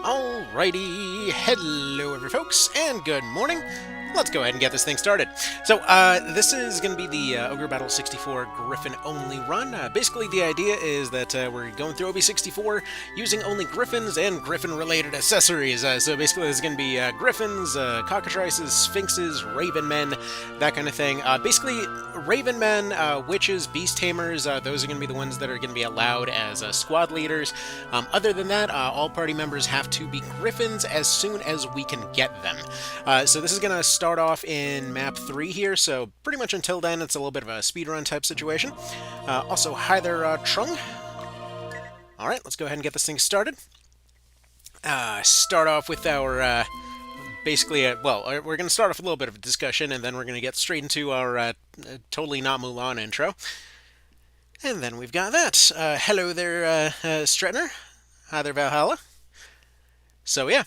Alrighty, hello every folks, and good morning. Let's go ahead and get this thing started. So, this is going to be the Ogre Battle 64 Gryphon only run. Basically, the idea is that we're going through OB64 using only Gryphons and Gryphon-related accessories. So basically, this is going to be Gryphons, Cockatrices, Spkinxes, Ravenmen, that kind of thing. Basically, Ravenmen, Witches, Beast Tamers, those are going to be the ones that are going to be allowed as squad leaders. Other than that, all party members have to be Gryphons as soon as we can get them. So this is going to start off in map 3 here, so pretty much until then it's a little bit of a speedrun type situation. Also, hi there, Trung. Alright, let's go ahead and get this thing started. Start off with our, basically, well, we're going to start off with a little bit of a discussion, and then we're going to get straight into our totally not Mulan intro. And then we've got that. Hello there, Stretner. Hi there, Valhalla. So yeah,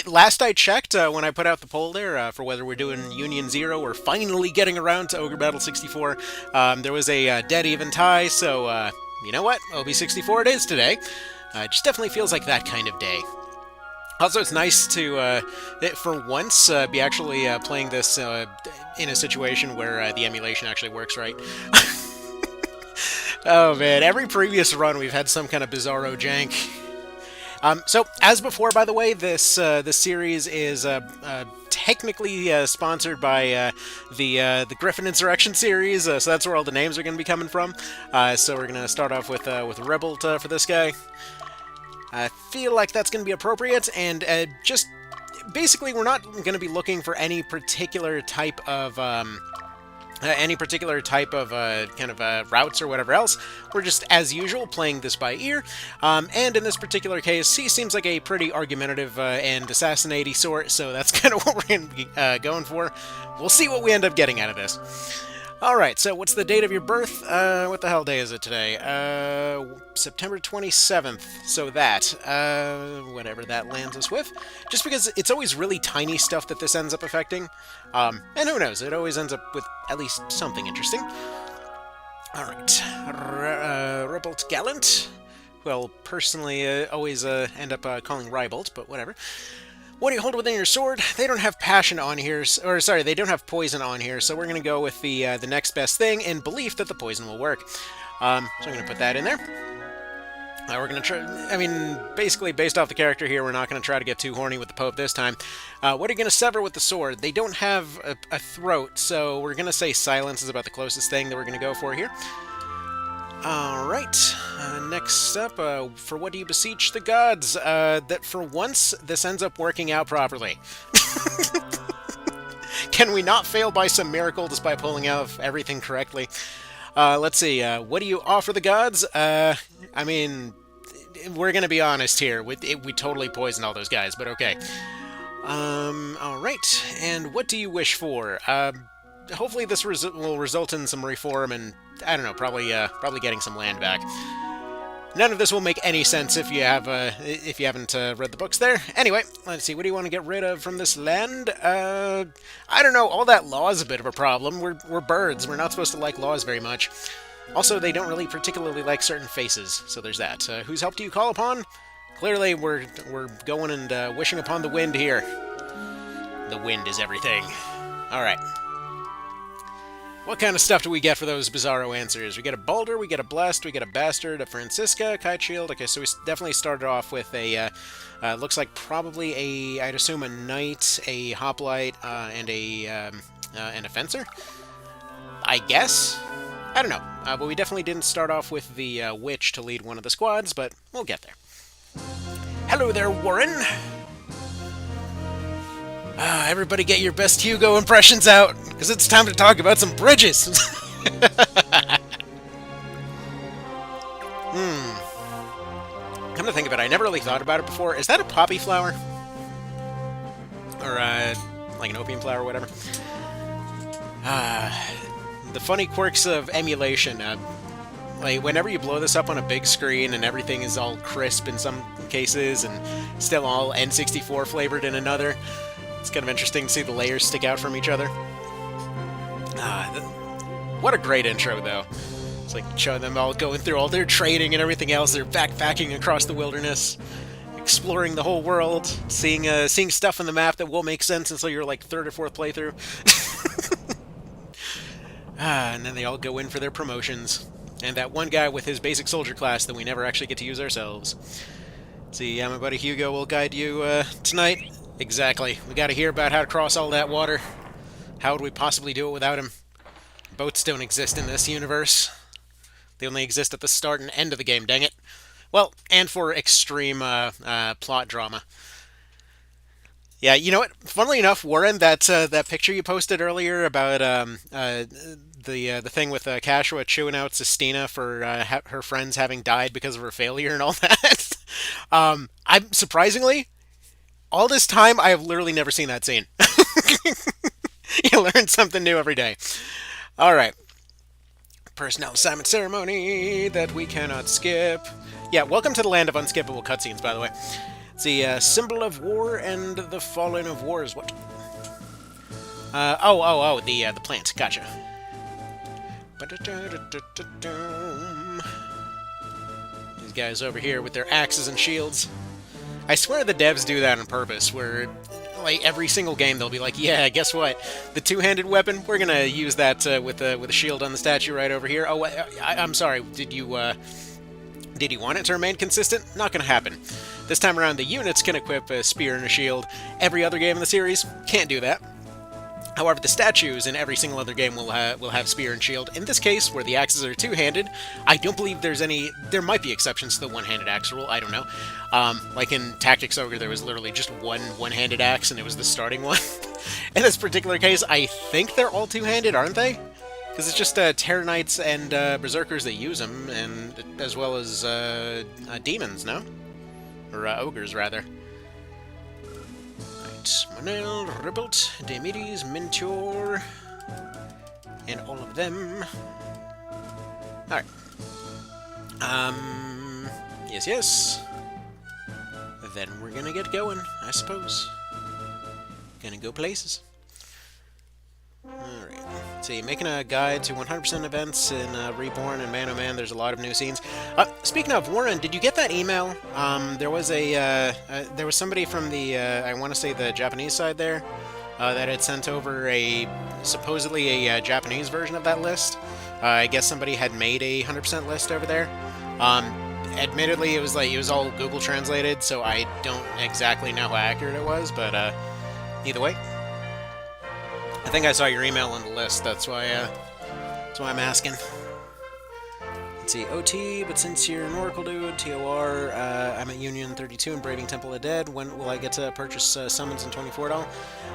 last I checked, when I put out the poll there for whether we're doing Union 0 or finally getting around to Ogre Battle 64, there was a dead even tie, so you know what? OB64 it is today. It just definitely feels like that kind of day. Also, it's nice to, for once, be actually playing this in a situation where the emulation actually works right. Oh man, every previous run we've had some kind of bizarro jank. So, as before, by the way, this series is technically sponsored by the Gryphon Insurrection series, so that's where all the names are going to be coming from. So we're going to start off with Rebel for this guy. I feel like that's going to be appropriate, and just basically we're not going to be looking for any particular type of routes or whatever else. We're just, as usual, playing this by ear. And in this particular case, he seems like a pretty argumentative and assassinatey sort, so that's kind of what we're going to be going for. We'll see what we end up getting out of this. Alright, so what's the date of your birth? What the hell day is it today? September 27th. So that, whatever that lands us with. Just because it's always really tiny stuff that this ends up affecting. And who knows, it always ends up with at least something interesting. Alright, Rebolt Gallant, who I'll personally always end up calling Rybolt, but whatever. What do you hold within your sword? They don't have passion on here, or sorry, they don't have poison on here, so we're going to go with the next best thing in belief that the poison will work. So I'm going to put that in there. We're going to try, I mean, basically based off the character here, we're not going to try to get too horny with the Pope this time. What are you going to sever with the sword? They don't have a throat, so we're going to say silence is about the closest thing that we're going to go for here. Alright, next up, for what do you beseech the gods? That for once, this ends up working out properly. Can we not fail by some miracle despite pulling out everything correctly? Let's see, what do you offer the gods? I mean, we're gonna be honest here, we totally poisoned all those guys, but okay. Alright, and what do you wish for? Hopefully this will result in some reform and, I don't know, probably getting some land back. None of this will make any sense if you haven't read the books there. Anyway, let's see, what do you want to get rid of from this land? I don't know, all that law is a bit of a problem. We're birds, we're not supposed to like laws very much. Also, they don't really particularly like certain faces, so there's that. Whose help do you call upon? Clearly, we're going and wishing upon the wind here. The wind is everything. Alright. What kind of stuff do we get for those bizarro answers? We get a Balder, we get a Blessed, we get a Bastard, a Francisca, Kite Shield. Okay, so we definitely started off with a, looks like probably a, I'd assume a Knight, a Hoplite, and a Fencer? I guess? I don't know. But we definitely didn't start off with the Witch to lead one of the squads, but we'll get there. Hello there, Warren! Everybody get your best Hugo impressions out, because it's time to talk about some bridges! Come to think of it, I never really thought about it before. Is that a poppy flower? Or, like an opium flower or whatever? The funny quirks of emulation. Like, whenever you blow this up on a big screen and everything is all crisp in some cases and still all N64 flavored in another, it's kind of interesting to see the layers stick out from each other. What a great intro, though. It's like showing them all going through all their training and everything else. They're backpacking across the wilderness, exploring the whole world, seeing stuff on the map that won't make sense until you're like third or fourth playthrough. And then they all go in for their promotions. And that one guy with his basic soldier class that we never actually get to use ourselves. See, my buddy Hugo will guide you tonight. Exactly. We gotta hear about how to cross all that water. How would we possibly do it without him? Boats don't exist in this universe. They only exist at the start and end of the game, dang it. Well, and for extreme plot drama. Yeah, you know what? Funnily enough, Warren, that picture you posted earlier about the thing with Cashua chewing out Sistina for her friends having died because of her failure and all that. I'm surprisingly, all this time, I have literally never seen that scene. You learn something new every day. All right. Personnel assignment ceremony that we cannot skip. Yeah, welcome to the land of unskippable cutscenes, by the way. It's the symbol of war and the fallen of wars. What? The plant. Gotcha. These guys over here with their axes and shields. I swear the devs do that on purpose, where like every single game they'll be like, yeah, guess what? The two-handed weapon, we're gonna use that with a shield on the statue right over here. Oh, I'm sorry. Did you want it to remain consistent? Not gonna happen. This time around, the units can equip a spear and a shield. Every other game in the series can't do that. However, the statues in every single other game will have spear and shield. In this case, where the axes are two-handed, I don't believe there's any... There might be exceptions to the one-handed axe rule, I don't know. Like in Tactics Ogre, there was literally just one-handed axe, and it was the starting one. In this particular case, I think they're all two-handed, aren't they? Because it's just Terror Knights and Berserkers that use them, and as well as demons, no? Or ogres, rather. Monel, Ribelt, Demides, Mentor, and all of them. Alright. Yes. Then we're gonna get going, I suppose. Gonna go places. Alright. See, making a guide to 100% events in Reborn and Man oh Man. There's a lot of new scenes. Speaking of, Warren, did you get that email? There was somebody from the I want to say the Japanese side there that had sent over supposedly a Japanese version of that list. I guess somebody had made a 100% list over there. Admittedly, it was all Google translated, so I don't exactly know how accurate it was, but either way. I think I saw your email on the list, that's why I'm asking. Let's see, OT, but since you're an Oracle dude, TOR, I'm at Union 32 in Braving Temple of Dead. When will I get to purchase summons in 24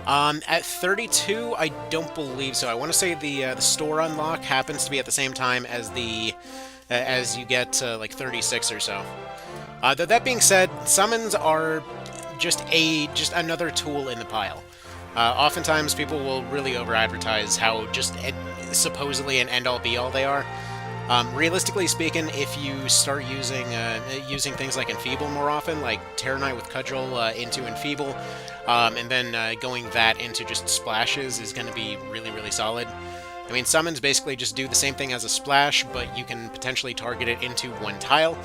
At 32, I don't believe so. I want to say the store unlock happens to be at the same time as as you get like 36 or so. Though that being said, summons are just another tool in the pile. Oftentimes, people will really over-advertise how just supposedly an end-all be-all they are. Realistically speaking, if you start using things like Enfeeble more often, like Terror Knight with Cudgel into Enfeeble, and then going that into just splashes is going to be really, really solid. I mean, summons basically just do the same thing as a splash, but you can potentially target it into one tile,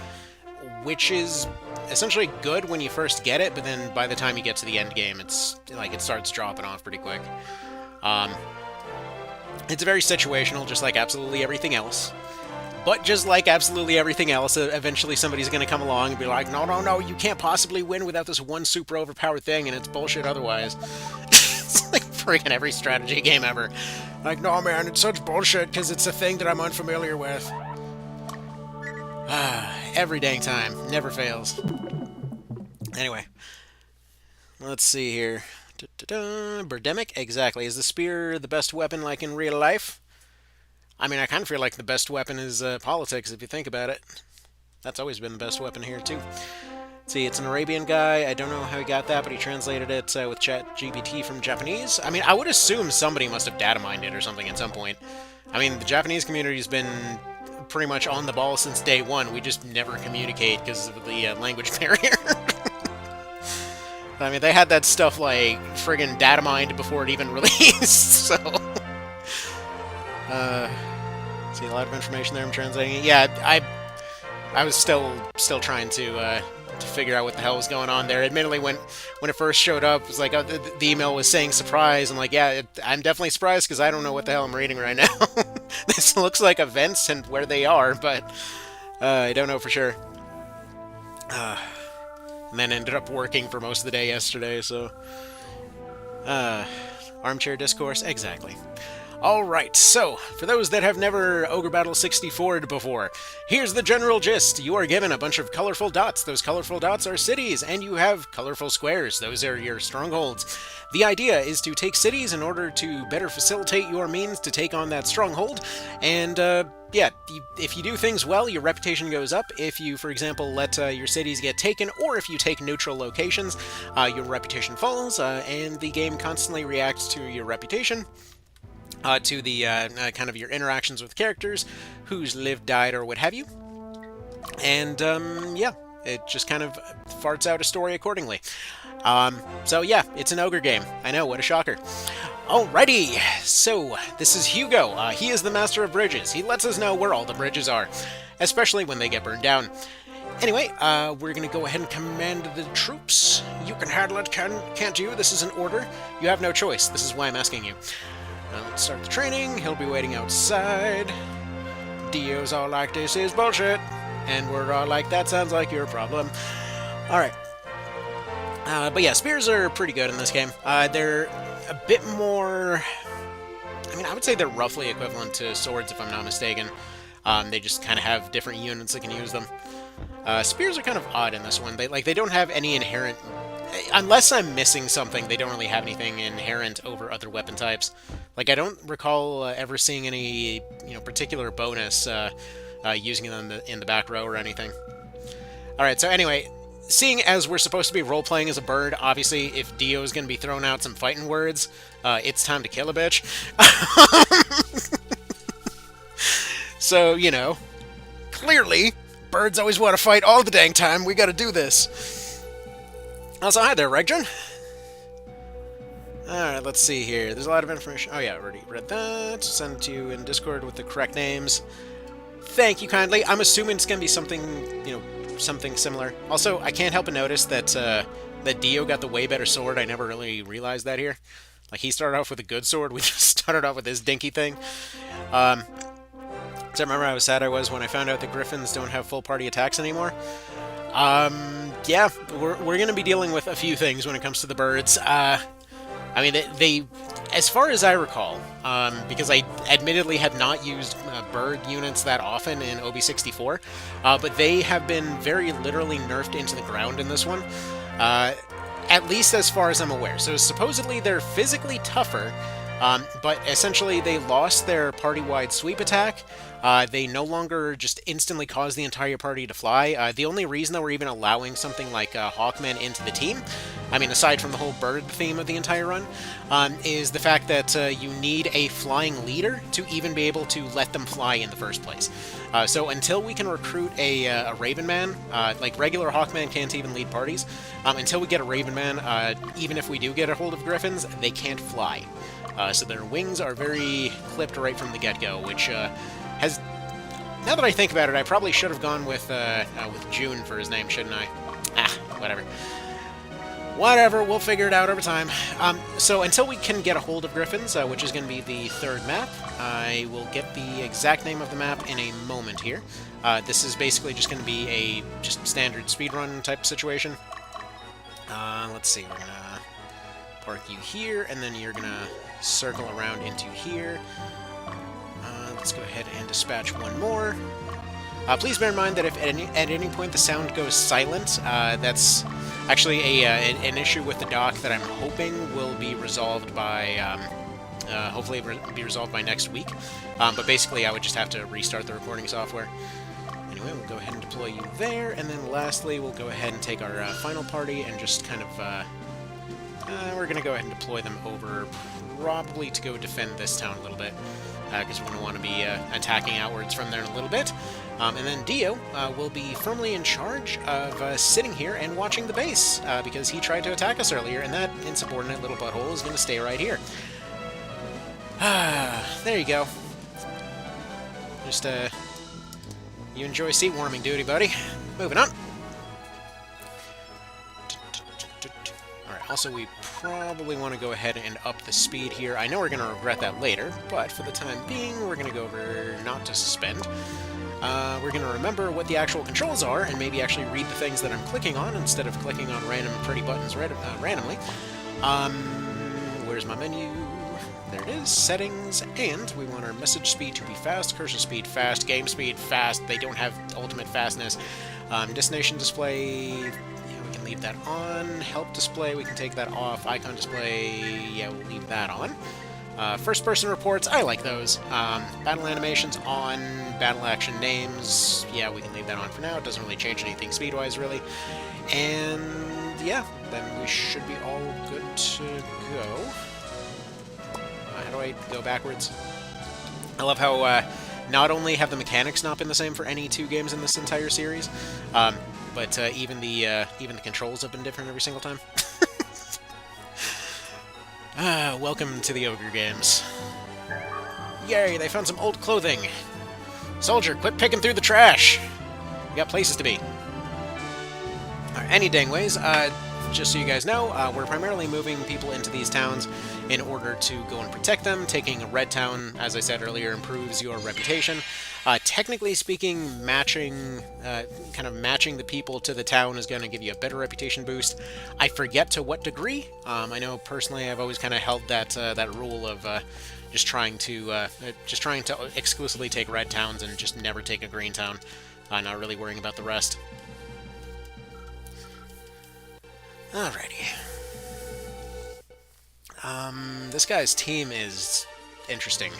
which is essentially good when you first get it, but then by the time you get to the end game, it's like it starts dropping off pretty quick. It's very situational, just like absolutely everything else. But just like absolutely everything else, eventually somebody's going to come along and be like, no, no, no, you can't possibly win without this one super overpowered thing, and it's bullshit otherwise. It's like freaking every strategy game ever. Like, no, man, it's such bullshit because it's a thing that I'm unfamiliar with. Every dang time. Never fails. Anyway. Let's see here. Birdemic? Exactly. Is the spear the best weapon like in real life? I mean, I kind of feel like the best weapon is politics, if you think about it. That's always been the best weapon here, too. See, it's an Arabian guy. I don't know how he got that, but he translated it with ChatGPT from Japanese. I mean, I would assume somebody must have data mined it or something at some point. I mean, the Japanese community's been pretty much on the ball since day one. We just never communicate because of the language barrier. I mean, they had that stuff, like, friggin' data mined before it even released, so... see, a lot of information there I'm translating it. Yeah, I was still trying to figure out what the hell was going on there. Admittedly, when it first showed up, it was like, the email was saying surprise. I'm like, yeah, I'm definitely surprised because I don't know what the hell I'm reading right now. This looks like events and where they are, but I don't know for sure. And then ended up working for most of the day yesterday, so... Armchair discourse? Exactly. Alright, so, for those that have never Ogre Battle 64'd before, here's the general gist. You are given a bunch of colorful dots. Those colorful dots are cities, and you have colorful squares. Those are your strongholds. The idea is to take cities in order to better facilitate your means to take on that stronghold, and, yeah, if you do things well, your reputation goes up. If you, for example, let your cities get taken, or if you take neutral locations, your reputation falls, and the game constantly reacts to your reputation. To the kind of your interactions with characters, who's lived, died, or what have you. And, yeah, it just kind of farts out a story accordingly. So yeah, it's an ogre game. I know, what a shocker. Alrighty, so this is Hugo. He is the master of bridges. He lets us know where all the bridges are, especially when they get burned down. Anyway, we're going to go ahead and command the troops. You can handle it, can't you? This is an order. You have no choice. This is why I'm asking you. Let's start the training. He'll be waiting outside. Dio's all like, this is bullshit. And we're all like, that sounds like your problem. Alright. But yeah, spears are pretty good in this game. They're a bit more... I mean, I would say they're roughly equivalent to swords, if I'm not mistaken. They just kind of have different units that can use them. Spears are kind of odd in this one. They don't have any inherent... Unless I'm missing something, they don't really have anything inherent over other weapon types. Like, I don't recall ever seeing any, particular bonus using them in the back row or anything. Alright, so anyway, seeing as we're supposed to be role-playing as a bird, obviously, if Dio is going to be throwing out some fighting words, it's time to kill a bitch. So, clearly, birds always want to fight all the dang time. We gotta do this. Also, hi there, Regdren. Alright, let's see here. There's a lot of information. Oh yeah, I already read that. Send it to you in Discord with the correct names. Thank you kindly. I'm assuming it's gonna be something, something similar. Also, I can't help but notice that, that Dio got the way better sword. I never really realized that here. Like, he started off with a good sword. We just started off with this dinky thing. So remember how sad I was when I found out that Gryphons don't have full party attacks anymore? Yeah, we're going to be dealing with a few things when it comes to the birds. I mean, they as far as I recall, because I admittedly had not used bird units that often in OB64, but they have been very literally nerfed into the ground in this one, at least as far as I'm aware. So supposedly they're physically tougher, but essentially they lost their party-wide sweep attack. They no longer just instantly cause the entire party to fly. The only reason that we're even allowing something like Hawkmen into the team, I mean, aside from the whole bird theme of the entire run, is the fact that you need a flying leader to even be able to let them fly in the first place. So until we can recruit a Ravenman, like regular Hawkman can't even lead parties, until we get a Ravenman, even if we do get a hold of Gryphons, they can't fly. So their wings are very clipped right from the get-go, which has... Now that I think about it, I probably should have gone with June for his name, shouldn't I? Ah, whatever. Whatever, we'll figure it out over time. So until we can get a hold of Gryphons, which is going to be the third map, I will get the exact name of the map in a moment here. This is basically just going to be a just standard speedrun type situation. Let's see, we're going to park you here, and then you're going to circle around into here. Let's go ahead and dispatch one more. Please bear in mind that if at any point the sound goes silent, that's actually an issue with the dock that I'm hoping will be resolved by, hopefully be resolved by next week. But basically I would just have to restart the recording software. Anyway, we'll go ahead and deploy you there, and then lastly we'll go ahead and take our final party and just kind of, we're going to go ahead and deploy them over, probably to go defend this town a little bit, because we're going to want to be attacking outwards from there in a little bit. And then Dio will be firmly in charge of sitting here and watching the base, because he tried to attack us earlier, and that insubordinate little butthole is going to stay right here. There you go. Just, you enjoy seat warming duty, buddy. Moving on. Alright, also we probably want to go ahead and up the speed here. I know we're going to regret that later, but for the time being, we're going to go over not to suspend. We're going to remember what the actual controls are, and maybe actually read the things that I'm clicking on, instead of clicking on random pretty buttons randomly. Where's my menu? There it is, settings, and we want our message speed to be fast, cursor speed fast, game speed fast. They don't have ultimate fastness. Destination display, yeah, we can leave that on. Help display, we can take that off. Icon display, yeah, we'll leave that on. First-person reports, I like those. Battle animations on, battle action names, yeah, we can leave that on for now. It doesn't really change anything speed-wise, really. And, yeah, then we should be all good to go. How do I go backwards? I love how, not only have the mechanics not been the same for any two games in this entire series, but even the controls have been different every single time. Welcome to the Ogre games. Yay, they found some old clothing! Soldier, quit picking through the trash! We got places to be. Alright, any dang ways, just so you guys know, we're primarily moving people into these towns in order to go and protect them. Taking a red town, as I said earlier, improves your reputation. Technically speaking, kind of matching the people to the town is going to give you a better reputation boost. I forget to what degree. I know personally I've always kind of held that that rule of just trying to exclusively take red towns and just never take a green town, not really worrying about the rest. Alrighty. This guy's team is interesting.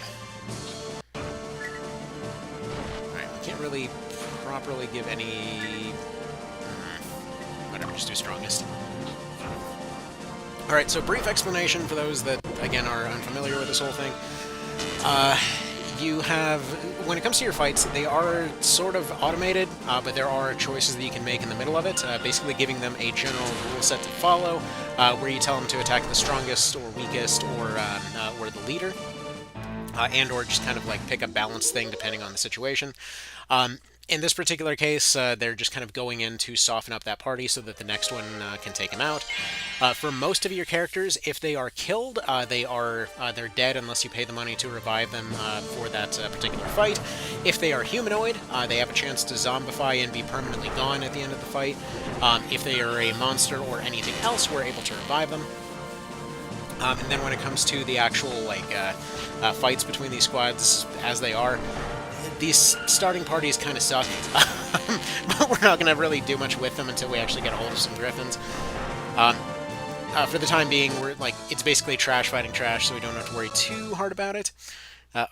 Alright, we can't really properly give any... whatever, just do strongest. Alright, so brief explanation for those that, again, are unfamiliar with this whole thing. You have, when it comes to your fights, they are sort of automated, but there are choices that you can make in the middle of it, basically giving them a general rule set to follow, where you tell them to attack the strongest or weakest or the leader, and or just kind of like pick a balanced thing depending on the situation. In this particular case, they're just kind of going in to soften up that party so that the next one can take him out. For most of your characters, if they are killed, they're dead unless you pay the money to revive them for that particular fight. If they are humanoid, they have a chance to zombify and be permanently gone at the end of the fight. If they are a monster or anything else, we're able to revive them. And then when it comes to the actual fights between these squads, as they are, these starting parties kind of suck, but we're not going to really do much with them until we actually get a hold of some Gryphons. For the time being, it's basically trash fighting trash, so we don't have to worry too hard about it.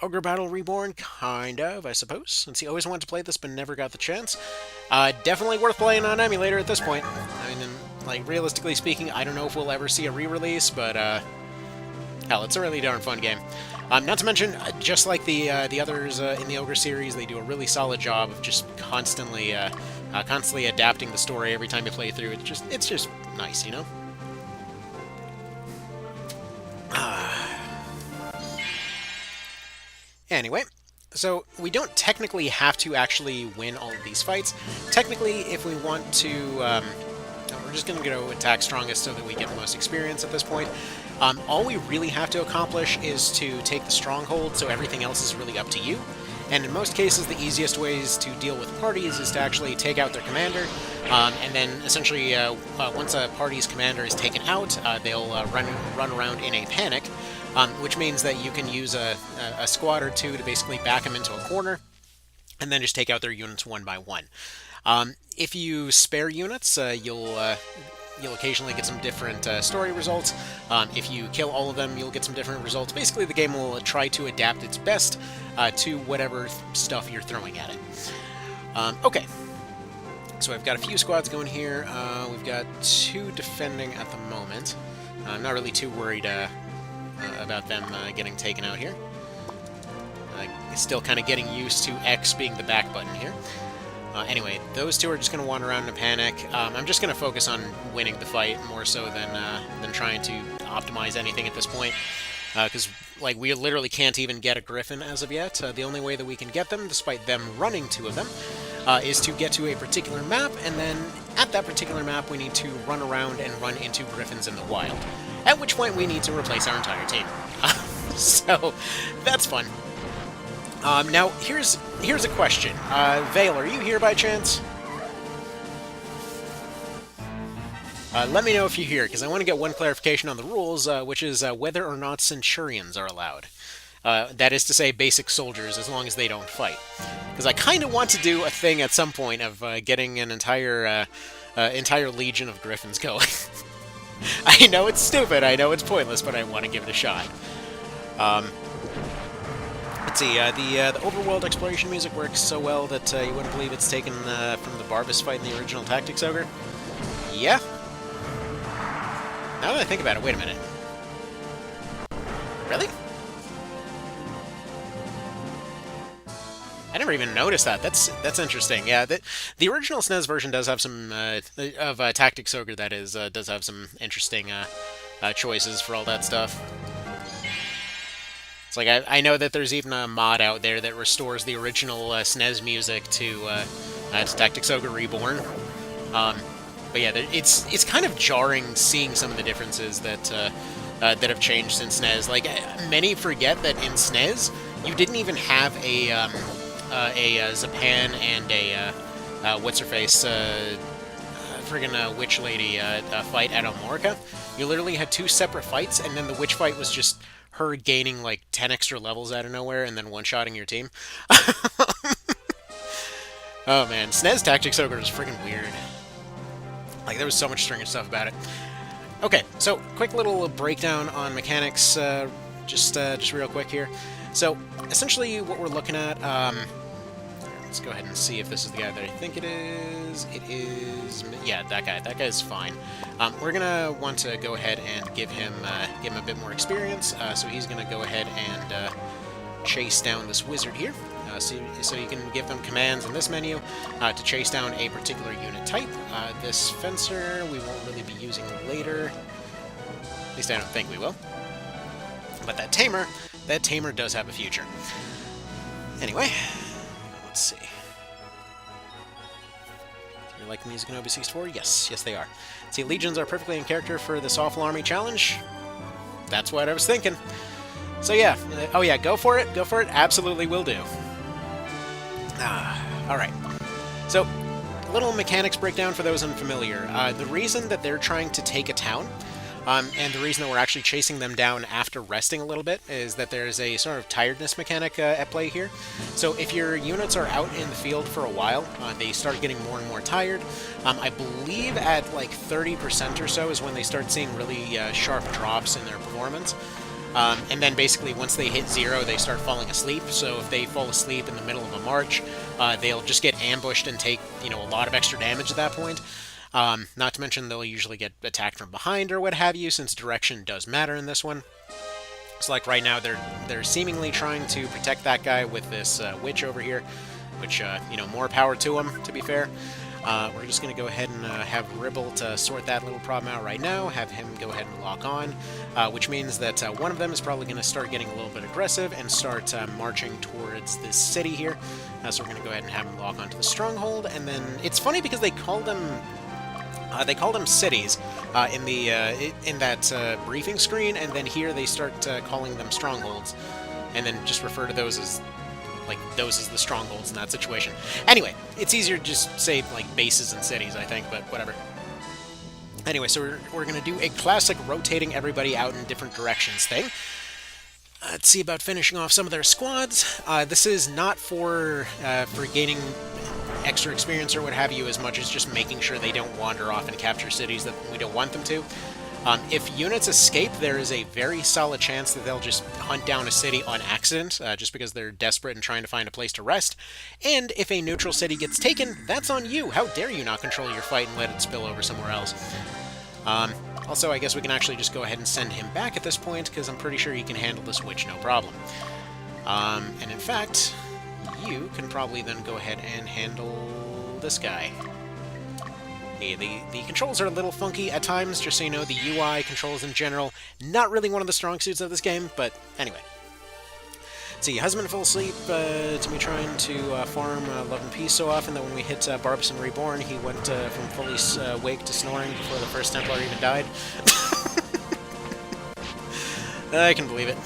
Ogre Battle Reborn, kind of, I suppose, since he always wanted to play this but never got the chance. Definitely worth playing on emulator at this point. I mean, realistically speaking, I don't know if we'll ever see a re-release, but, hell, it's a really darn fun game. Not to mention, just like the others in the Ogre series, they do a really solid job of just constantly adapting the story every time you play through. It's just nice, you know? Anyway, so we don't technically have to actually win all of these fights. Technically, if we want to, we're just going to go attack strongest so that we get the most experience at this point. All we really have to accomplish is to take the stronghold, so everything else is really up to you. And in most cases, the easiest ways to deal with parties is to actually take out their commander, and then essentially, once a party's commander is taken out, they'll run around in a panic, which means that you can use a squad or two to basically back them into a corner, and then just take out their units one by one. If you spare units, you'll occasionally get some different story results. If you kill all of them, you'll get some different results. Basically, the game will try to adapt its best to whatever stuff you're throwing at it. Okay, so I've got a few squads going here. We've got 2 defending at the moment. I'm not really too worried about them getting taken out here. Still kind of getting used to X being the back button here. Anyway, those 2 are just going to wander around in a panic. I'm just going to focus on winning the fight more so than trying to optimize anything at this point. Because, like, we literally can't even get a Gryphon as of yet. The only way that we can get them, despite them running 2 of them, is to get to a particular map, and then at that particular map we need to run around and run into Gryphons in the wild. At which point we need to replace our entire team. So, that's fun. Now, here's a question. Vale, are you here by chance? Let me know if you're here, because I want to get one clarification on the rules, which is whether or not Centurions are allowed. That is to say, basic soldiers, as long as they don't fight. Because I kind of want to do a thing at some point of getting an entire legion of Gryphons going. I know it's stupid, I know it's pointless, but I want to give it a shot. Let's see, the overworld exploration music works so well that you wouldn't believe it's taken from the Barbus fight in the original Tactics Ogre. Yeah. Now that I think about it, wait a minute. Really? I never even noticed that. That's interesting. Yeah, the original SNES version does have some of Tactics Ogre. That is does have some interesting choices for all that stuff. It's like I know that there's even a mod out there that restores the original SNES music to Tactics Ogre Reborn. But yeah, it's kind of jarring seeing some of the differences that have changed since SNES. Like, many forget that in SNES you didn't even have a Zapan and a what's her face friggin' witch lady fight at Omorica. You literally had 2 separate fights, and then the witch fight was just her gaining like 10 extra levels out of nowhere and then one-shotting your team. Oh man, SNES Tactics Ogre is friggin' weird. Like, there was so much string of stuff about it. Okay, so quick little breakdown on mechanics, just real quick here. So, essentially what we're looking at, let's go ahead and see if this is the guy that I think it is. It is, yeah, that guy. That guy's fine. We're gonna want to go ahead and give him a bit more experience, so he's gonna go ahead and chase down this wizard here. So you can give them commands in this menu to chase down a particular unit type. This fencer we won't really be using later. At least I don't think we will. But that tamer does have a future. Anyway, let's see. Do you like the music in OB64? Yes, they are. See, legions are perfectly in character for this awful army challenge. That's what I was thinking. So yeah, oh yeah, go for it, absolutely will do. Alright. So, a little mechanics breakdown for those unfamiliar. The reason that they're trying to take a town, and the reason that we're actually chasing them down after resting a little bit, is that there's a sort of tiredness mechanic at play here. So if your units are out in the field for a while, they start getting more and more tired. I believe at like 30% or so is when they start seeing really sharp drops in their performance. And then basically once they hit 0, they start falling asleep. So if they fall asleep in the middle of a march, they'll just get ambushed and take, a lot of extra damage at that point. Not to mention they'll usually get attacked from behind or what have you, since direction does matter in this one. So like right now they're seemingly trying to protect that guy with this witch over here, which, more power to them, to be fair. We're just going to go ahead and have Ribble to sort that little problem out right now, have him go ahead and lock on, which means that one of them is probably going to start getting a little bit aggressive and start marching towards this city here. So we're going to go ahead and have him lock onto the stronghold, and then it's funny because they call them cities in that briefing screen, and then here they start calling them strongholds, and then just refer to those as those as the strongholds in that situation. Anyway, it's easier to just say like bases and cities, I think, but whatever. Anyway, so we're gonna do a classic rotating everybody out in different directions thing. Let's see about finishing off some of their squads. This is not for gaining extra experience or what have you, as much as just making sure they don't wander off and capture cities that we don't want them to. If units escape, there is a very solid chance that they'll just hunt down a city on accident, just because they're desperate and trying to find a place to rest. And if a neutral city gets taken, that's on you. How dare you not control your fight and let it spill over somewhere else? Also, I guess we can actually just go ahead and send him back at this point, because I'm pretty sure he can handle this witch no problem. And in fact, you can probably then go ahead and handle this guy. The controls are a little funky at times, just so you know. The UI controls in general, not really one of the strong suits of this game, but anyway. See, husband fell asleep to me trying to farm Love and Peace so often that when we hit Barbison Reborn, he went from fully awake to snoring before the first Templar even died. I can believe it.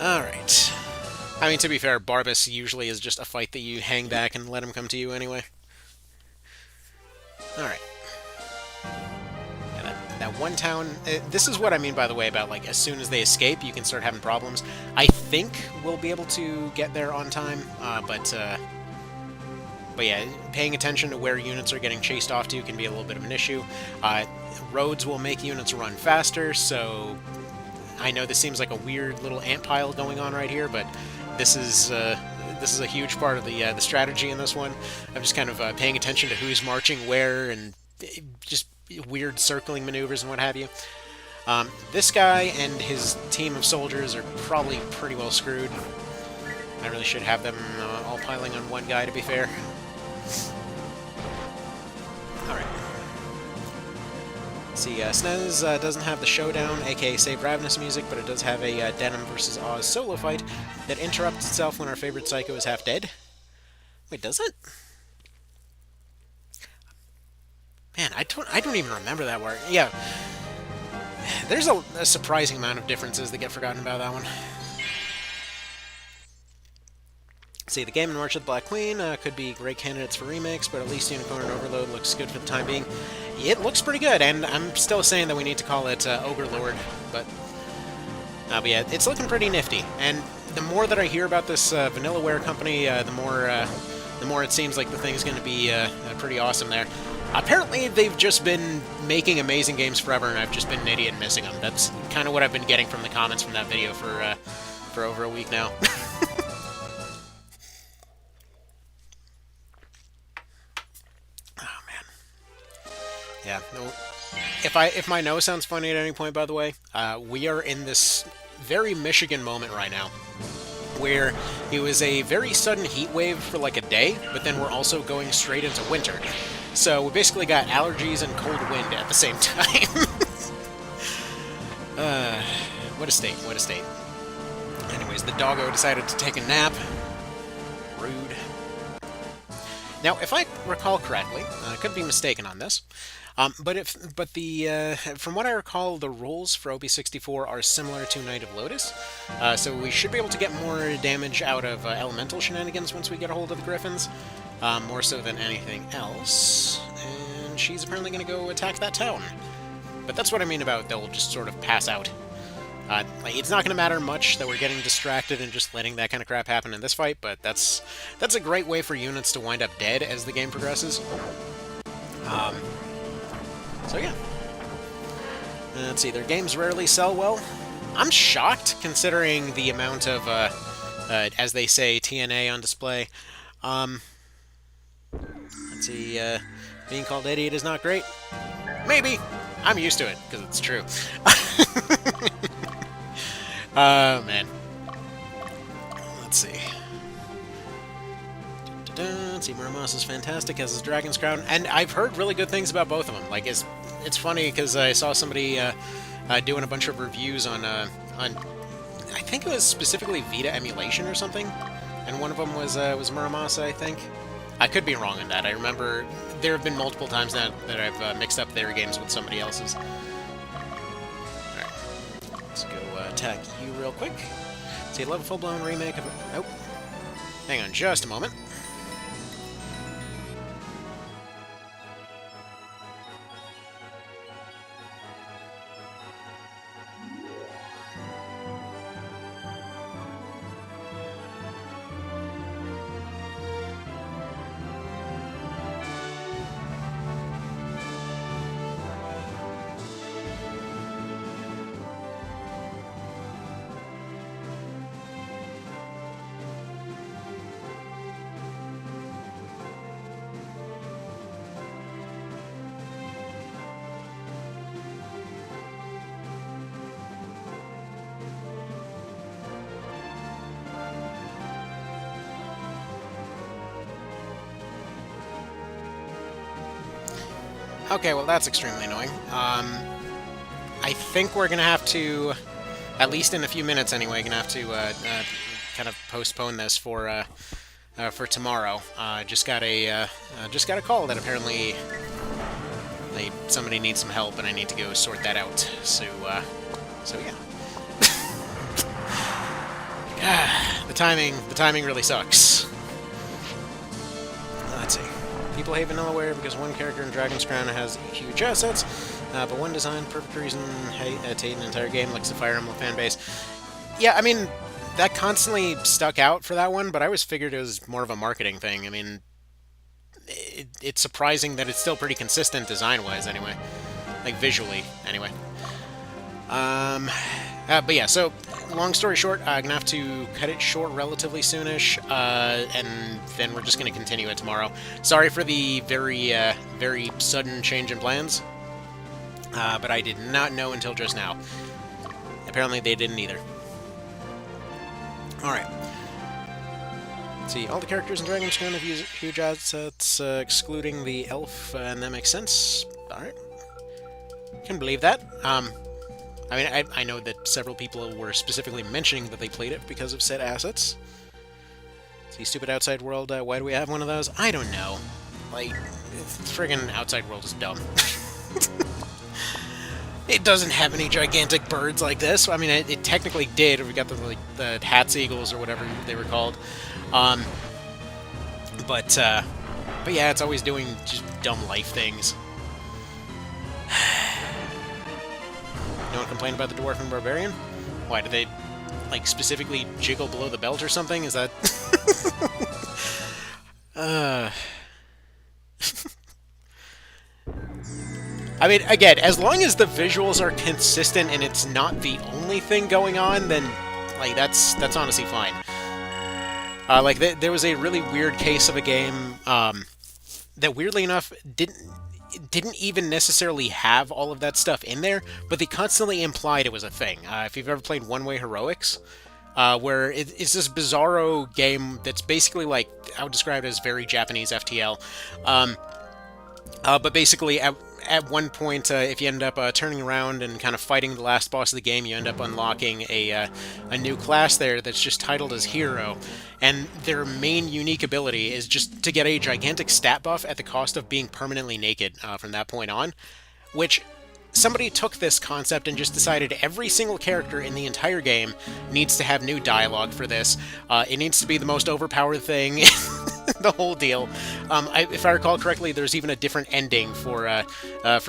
Alright. I mean, to be fair, Barbas usually is just a fight that you hang back and let him come to you anyway. Alright. Yeah, that one town... this is what I mean, by the way, about, like, as soon as they escape, you can start having problems. I think we'll be able to get there on time, but yeah, paying attention to where units are getting chased off to can be a little bit of an issue. Roads will make units run faster, so... I know this seems like a weird little ant pile going on right here, but this is a huge part of the strategy in this one. I'm just kind of paying attention to who's marching where and just weird circling maneuvers and what have you. This guy and his team of soldiers are probably pretty well screwed. I really should have them all piling on one guy, to be fair. Alright. See, SNES doesn't have the Showdown, aka Save Ravenous music, but it does have a Denim vs. Oz solo fight that interrupts itself when our favorite Psycho is half dead. Wait, does it? Man, I don't even remember that word. Yeah. There's a surprising amount of differences that get forgotten about that one. See, the Game & March of the Black Queen could be great candidates for remakes, but at least Unicorn Overload looks good for the time being. It looks pretty good, and I'm still saying that we need to call it Ogre Lord, but yeah, it's looking pretty nifty. And the more that I hear about this Vanillaware company, the more it seems like the thing's going to be pretty awesome there. Apparently, they've just been making amazing games forever, and I've just been an idiot missing them. That's kind of what I've been getting from the comments from that video for over a week now. Yeah, no. If my nose sounds funny at any point, by the way, we are in this very Michigan moment right now, where it was a very sudden heat wave for like a day, but then we're also going straight into winter. So we basically got allergies and cold wind at the same time. What a state, what a state. Anyways, the doggo decided to take a nap. Rude. Now, if I recall correctly, I could be mistaken on this, from what I recall, the rules for OB64 are similar to Knight of Lotus, so we should be able to get more damage out of elemental shenanigans once we get a hold of the Gryphons, more so than anything else. And she's apparently going to go attack that town. But that's what I mean about they'll just sort of pass out. It's not going to matter much that we're getting distracted and just letting that kind of crap happen in this fight, but that's a great way for units to wind up dead as the game progresses. So yeah. Let's see, their games rarely sell well. I'm shocked, considering the amount of, as they say, TNA on display. Let's see, being called idiot is not great. Maybe. I'm used to it, because it's true. Oh, man. Let's see. See, Muramas is fantastic as his Dragon's Crown, and I've heard really good things about both of them. Like, it's funny because I saw somebody doing a bunch of reviews on I think it was specifically Vita emulation or something, and one of them was Muramasa, I think. I could be wrong on that. I remember there have been multiple times now that I've mixed up their games with somebody else's. Alright, let's go attack you real quick. See, I love a full-blown remake of... Oh, hang on just a moment. Okay, well that's extremely annoying. I think we're gonna have to, at least in a few minutes anyway, gonna have to kind of postpone this for tomorrow. Just got a call that apparently somebody needs some help, and I need to go sort that out. So yeah. The timing really sucks. Let's see. People hate Vanillaware because one character in Dragon's Crown has huge assets, but one design, perfect reason to hate an entire game, like the Fire Emblem fanbase. Yeah, I mean, that constantly stuck out for that one, but I always figured it was more of a marketing thing. I mean, it's surprising that it's still pretty consistent design-wise, anyway. Like, visually, anyway. But yeah, so, long story short, I'm gonna have to cut it short relatively soonish, and then we're just gonna continue it tomorrow. Sorry for the very sudden change in plans, but I did not know until just now. Apparently they didn't either. Alright. Let's see, all the characters in Dragon's Crown have huge assets, excluding the elf, and that makes sense. Alright. Can believe that. I mean, I know that several people were specifically mentioning that they played it because of said assets. See, stupid Outside World, why do we have one of those? I don't know. Like, friggin' Outside World is dumb. It doesn't have any gigantic birds like this. I mean, it technically did. We got the Hat's Eagles or whatever they were called. But yeah, it's always doing just dumb life things. No one complained about the Dwarf and Barbarian? Why, did they, like, specifically jiggle below the belt or something? Is that... I mean, again, as long as the visuals are consistent and it's not the only thing going on, then, like, that's honestly fine. Like, there was a really weird case of a game, that weirdly enough didn't even necessarily have all of that stuff in there, but they constantly implied it was a thing. If you've ever played One Way Heroics, where it's this bizarro game that's basically like, I would describe it as very Japanese FTL. But basically, at one point, if you end up turning around and kind of fighting the last boss of the game, you end up unlocking a new class there that's just titled as Hero. And their main unique ability is just to get a gigantic stat buff at the cost of being permanently naked from that point on. Which, somebody took this concept and just decided every single character in the entire game needs to have new dialogue for this. It needs to be the most overpowered thing, the whole deal. If I recall correctly, there's even a different ending for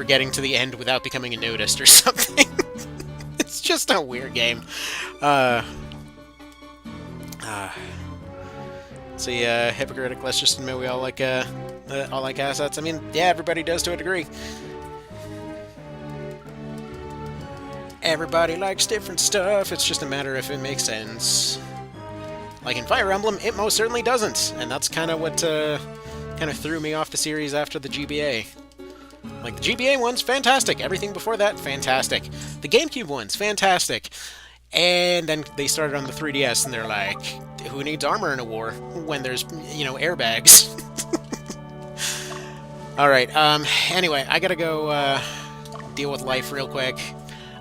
getting to the end without becoming a nudist or something. It's just a weird game. See, hypocritic, let's just admit we all like assets. I mean, yeah, everybody does to a degree. Everybody likes different stuff, it's just a matter if it makes sense. Like in Fire Emblem, it most certainly doesn't, and that's kind of what kind of threw me off the series after the GBA. Like, the GBA one's fantastic, everything before that, fantastic. The GameCube one's fantastic. And then they started on the 3DS, and they're like, who needs armor in a war when there's, you know, airbags? Alright, anyway, I gotta go, deal with life real quick.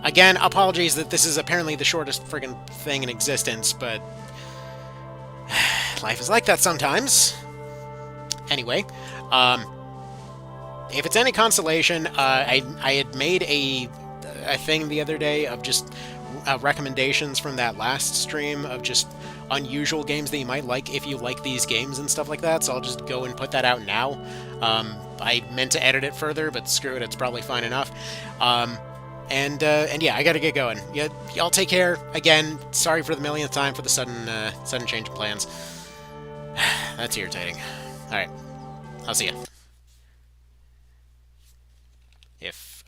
Again, apologies that this is apparently the shortest friggin' thing in existence, but life is like that sometimes. Anyway, if it's any consolation, I had made a thing the other day of just recommendations from that last stream of just unusual games that you might like if you like these games and stuff like that, so I'll just go and put that out now. I meant to edit it further, but screw it, it's probably fine enough. And yeah, I gotta get going. Y'all take care. Again, sorry for the millionth time for the sudden change of plans. That's irritating. Alright, I'll see ya. If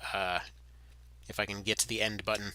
I can get to the end button.